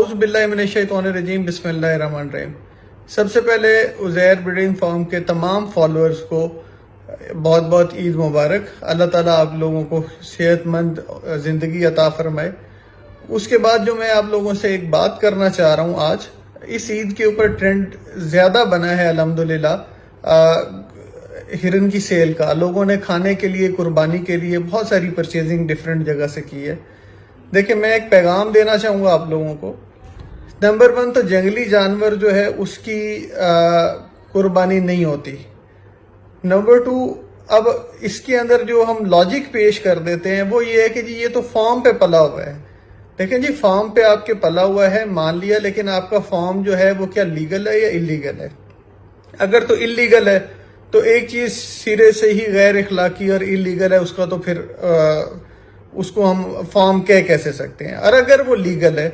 اعوذ باللہ من الشیطان الرجیم، بسم اللہ الرحمن الرحیم۔ سب سے پہلے عزیر بریڈنگ فارم کے تمام فالوورز کو بہت بہت عید مبارک۔ اللہ تعالیٰ آپ لوگوں کو صحت مند زندگی عطا فرمائے۔ اس کے بعد جو میں آپ لوگوں سے ایک بات کرنا چاہ رہا ہوں، آج اس عید کے اوپر ٹرینڈ زیادہ بنا ہے الحمدللہ ہرن کی سیل کا۔ لوگوں نے کھانے کے لیے، قربانی کے لیے بہت ساری پرچیزنگ ڈیفرنٹ جگہ سے کی ہے۔ دیکھیں، میں ایک پیغام دینا چاہوں گا آپ لوگوں کو۔ نمبر 1 تو جنگلی جانور جو ہے اس کی قربانی نہیں ہوتی۔ نمبر 2، اب اس کے اندر جو ہم لاجک پیش کر دیتے ہیں وہ یہ ہے کہ جی یہ تو فارم پہ پلا ہوا ہے۔ دیکھیں جی، فارم پہ آپ کے پلا ہوا ہے، مان لیا، لیکن آپ کا فارم جو ہے وہ کیا لیگل ہے یا اللیگل ہے؟ اگر تو اللیگل ہے تو ایک چیز سرے سے ہی غیر اخلاقی اور اللیگل ہے، اس کا تو پھر اس کو ہم فارم کہہ سکتے ہیں۔ اور اگر وہ لیگل ہے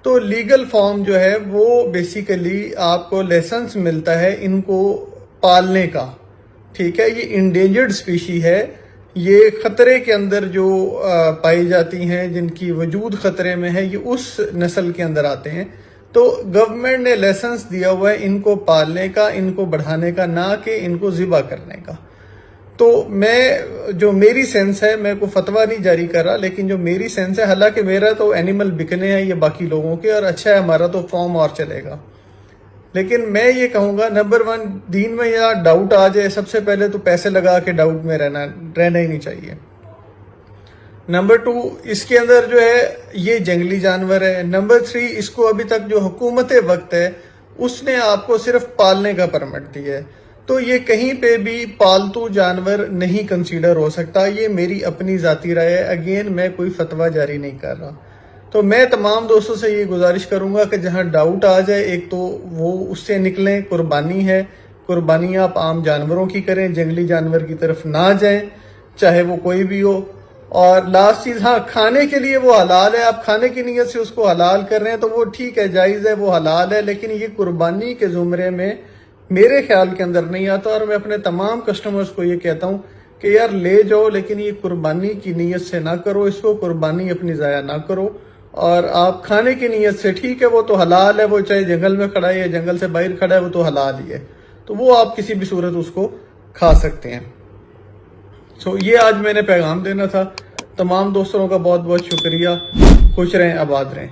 تو لیگل فارم جو ہے وہ بیسیکلی آپ کو لائسنس ملتا ہے ان کو پالنے کا، ٹھیک ہے؟ یہ انڈینجرڈ اسپیشی ہے، یہ خطرے کے اندر جو پائی جاتی ہیں، جن کی وجود خطرے میں ہے، یہ اس نسل کے اندر آتے ہیں۔ تو گورنمنٹ نے لائسنس دیا ہوا ہے ان کو پالنے کا، ان کو بڑھانے کا، نہ کہ ان کو ذبح کرنے کا۔ تو جو میری سینس ہے، میں کوئی فتویٰ نہیں جاری کر رہا، لیکن جو میری سینس ہے، حالانکہ میرا تو اینیمل بکنے ہیں یہ باقی لوگوں کے، اور اچھا ہے ہمارا تو فارم اور چلے گا، لیکن میں یہ کہوں گا نمبر 1 دین میں یا ڈاؤٹ آ جائے، سب سے پہلے تو پیسے لگا کے ڈاؤٹ میں رہنا ہی نہیں چاہیے۔ نمبر 2، اس کے اندر جو ہے یہ جنگلی جانور ہے۔ نمبر 3، اس کو ابھی تک جو حکومت وقت ہے اس نے آپ کو صرف پالنے کا پرمٹ دیا ہے، تو یہ کہیں پہ بھی پالتو جانور نہیں کنسیڈر ہو سکتا۔ یہ میری اپنی ذاتی رائے ہے، اگین میں کوئی فتویٰ جاری نہیں کر رہا۔ تو میں تمام دوستوں سے یہ گزارش کروں گا کہ جہاں ڈاؤٹ آ جائے، ایک تو وہ اس سے نکلیں۔ قربانی ہے، قربانی آپ عام جانوروں کی کریں، جنگلی جانور کی طرف نہ جائیں، چاہے وہ کوئی بھی ہو۔ اور لاسٹ چیز، ہاں، کھانے کے لیے وہ حلال ہے، آپ کھانے کی نیت سے اس کو حلال کر رہے ہیں تو وہ ٹھیک ہے، جائز ہے، وہ حلال ہے، لیکن یہ قربانی کے زمرے میں میرے خیال کے اندر نہیں آتا۔ اور میں اپنے تمام کسٹمرز کو یہ کہتا ہوں کہ یار لے جاؤ، لیکن یہ قربانی کی نیت سے نہ کرو، اس کو قربانی اپنی ضائع نہ کرو۔ اور آپ کھانے کی نیت سے، ٹھیک ہے، وہ تو حلال ہے، وہ چاہے جنگل میں کھڑا ہے یا جنگل سے باہر کھڑا ہے، وہ تو حلال ہی ہے، تو وہ آپ کسی بھی صورت اس کو کھا سکتے ہیں۔ یہ آج میں نے پیغام دینا تھا۔ تمام دوستوں کا بہت بہت شکریہ۔ خوش رہیں، آباد رہیں۔